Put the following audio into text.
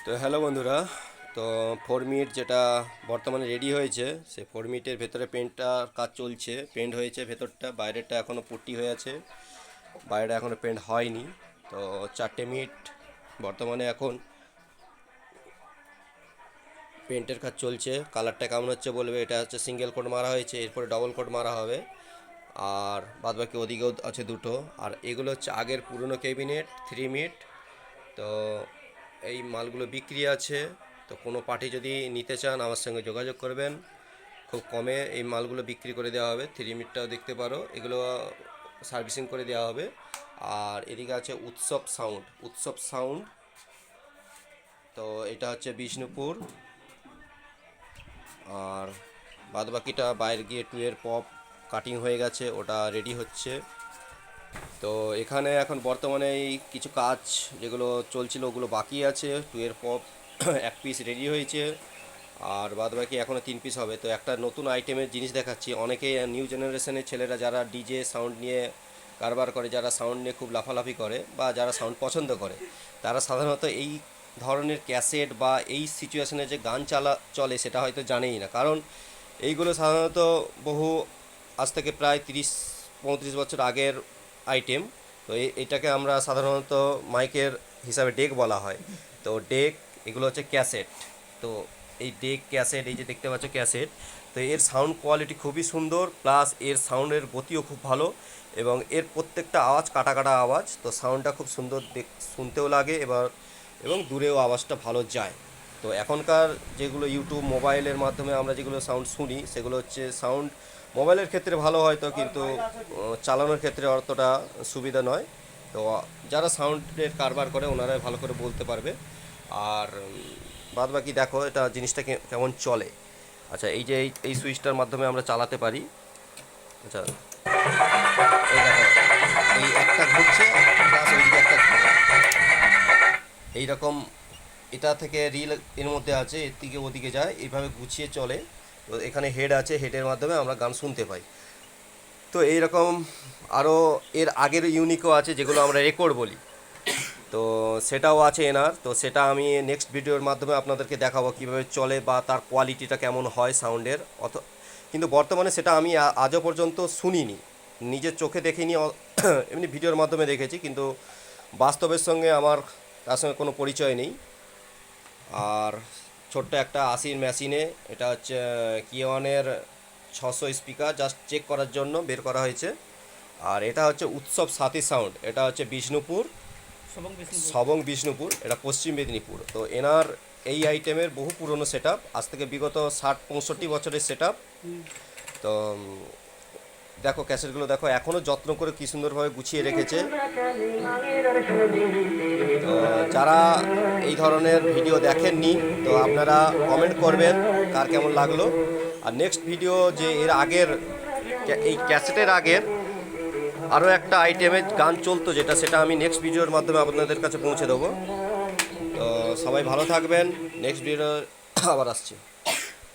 তো হ্যালো বন্ধুরা, তো 4 মিনিট যেটা বর্তমানে রেডি হয়েছে, সে 4 মিনিটের ভেতরে পেন্টটার কাজ চলছে। পেন্ট হয়েছে ভেতরটা, বাইরেটা এখনও পুট্টি হয়ে আছে, বাইরেটা এখনও পেন্ট হয়নি। তো 4 মিনিট বর্তমানে এখন পেন্টের কাজ চলছে। কালারটা কেমন হচ্ছে বলবে। এটা হচ্ছে সিঙ্গেল কোট মারা হয়েছে, এরপরে ডবল কোট মারা হবে। আর বাদবাকি ওদিকেও আছে দুটো। আর এগুলো হচ্ছে আগের পুরনো ক্যাবিনেট 3 মিনিট। তো এই মালগুলো বিক্রি আছে। তো কোনো পার্টি যদি নিতে চান আমার সঙ্গে যোগাযোগ করবেন, খুব কমে এই মালগুলো বিক্রি করে দেওয়া হবে। 3 মিনিটটাও দেখতে পারো, এগুলো সার্ভিসিং করে দেওয়া হবে। আর এদিকে আছে উৎসব সাউন্ড। তো এটা হচ্ছে বিষ্ণুপুর। আর বাদবাকিটা বাইরে গিয়ে টুয়ের পপ কাটিং হয়ে গেছে, ওটা রেডি হচ্ছে। তো এখানে এখন বর্তমানে এই কিছু কাজ যেগুলো চলছিল ওগুলো বাকি আছে। টুয়ের পপ এক পিস রেডি হয়েছে, আর বাদবাকি এখনও 3 পিস হবে। তো একটা নতুন আইটেমের জিনিস দেখাচ্ছি। অনেকেই নিউ জেনারেশনের ছেলেরা যারা ডিজে সাউন্ড নিয়ে কারবার করে, যারা সাউন্ড নিয়ে খুব লাফালাফি করে বা যারা সাউন্ড পছন্দ করে, তারা সাধারণত এই ধরনের ক্যাসেট বা এই সিচুয়েশনে যে গান চলে সেটা হয়তো জানেই না। কারণ এইগুলো সাধারণত বহু আজ থেকে প্রায় 30-35 বছর আগের আইটেম। তো এটাকে আমরা সাধারণত মাইকের হিসাবে ডেক বলা হয়। তো ডেক, এগুলো হচ্ছে ক্যাসেট। তো এই ডেক ক্যাসেট, এই যে দেখতে পাচ্ছ ক্যাসেট, তো এর সাউন্ড কোয়ালিটি খুবই সুন্দর, প্লাস এর সাউন্ডের গতিও খুব ভালো, এবং এর প্রত্যেকটা আওয়াজ কাটা কাটা আওয়াজ। তো সাউন্ডটা খুব সুন্দর শুনতেও লাগে, এবং দূরেও আওয়াজটা ভালো যায়। তো এখনকার যেগুলো ইউটিউব মোবাইলের মাধ্যমে আমরা যেগুলো সাউন্ড শুনি, সেগুলো হচ্ছে সাউন্ড মোবাইলের ক্ষেত্রে ভালো হয়তো, কিন্তু চালানোর ক্ষেত্রে অতটা সুবিধা নয়। তো যারা সাউন্ডের কারবার করে ওনারাই ভালো করে বলতে পারবে। আর বাদ বাকি দেখো এটা জিনিসটা কেমন চলে। আচ্ছা, এই যে এই সুইচটার মাধ্যমে আমরা চালাতে পারি। আচ্ছা, এই দেখো, এই একটা ঘুরছে, প্লাস ওইদিকে একটা এইরকম। এটা থেকে রিল এর মধ্যে আছে, এর থেকে ওদিকে যায়, এইভাবে গুছিয়ে চলে। তো এখানে হেড আছে, হেডের মাধ্যমে আমরা গান শুনতে পাই। তো এইরকম আরও এর আগের ইউনিকও আছে, যেগুলো আমরা রেকর্ড বলি। তো সেটাও আছে এনার। তো সেটা আমি নেক্সট ভিডিওর মাধ্যমে আপনাদেরকে দেখাবো কীভাবে চলে বা তার কোয়ালিটিটা কেমন হয় সাউন্ডের। কিন্তু বর্তমানে সেটা আমি আজও পর্যন্ত শুনিনি, নিজের চোখে দেখিনি। এমনি ভিডিওর মাধ্যমে দেখেছি, কিন্তু বাস্তবের সঙ্গে আমার তার সঙ্গে কোনো পরিচয় নেই। আর ছোট্ট একটা 80 মেশিনে, এটা হচ্ছে কিওয়ানের 600 স্পিকার, জাস্ট চেক করার জন্য বের করা হয়েছে। আর এটা হচ্ছে উৎসব সাথী সাউন্ড, এটা হচ্ছে বিষ্ণুপুর, বিষ্ণুপুর, এটা পশ্চিম মেদিনীপুর। তো এনার এই আইটেমের বহু পুরনো সেট আপ, আজ থেকে বিগত 60-65 বছরের সেট আপ। তো দেখো ক্যাসেটগুলো দেখো, এখনও যত্ন করে কী সুন্দরভাবে গুছিয়ে রেখেছে। তো যারা এই ধরনের ভিডিও দেখেননি, তো আপনারা কমেন্ট করবেন কার কেমন লাগলো। আর নেক্সট ভিডিও যে এর আগের, এই ক্যাসেটের আগের আরও একটা আইটেমের গান চলতো যেটা, সেটা আমি নেক্সট ভিডিওর মাধ্যমে আপনাদের কাছে পৌঁছে দেবো। তো সবাই ভালো থাকবেন, নেক্সট ভিডিও আবার আসছি।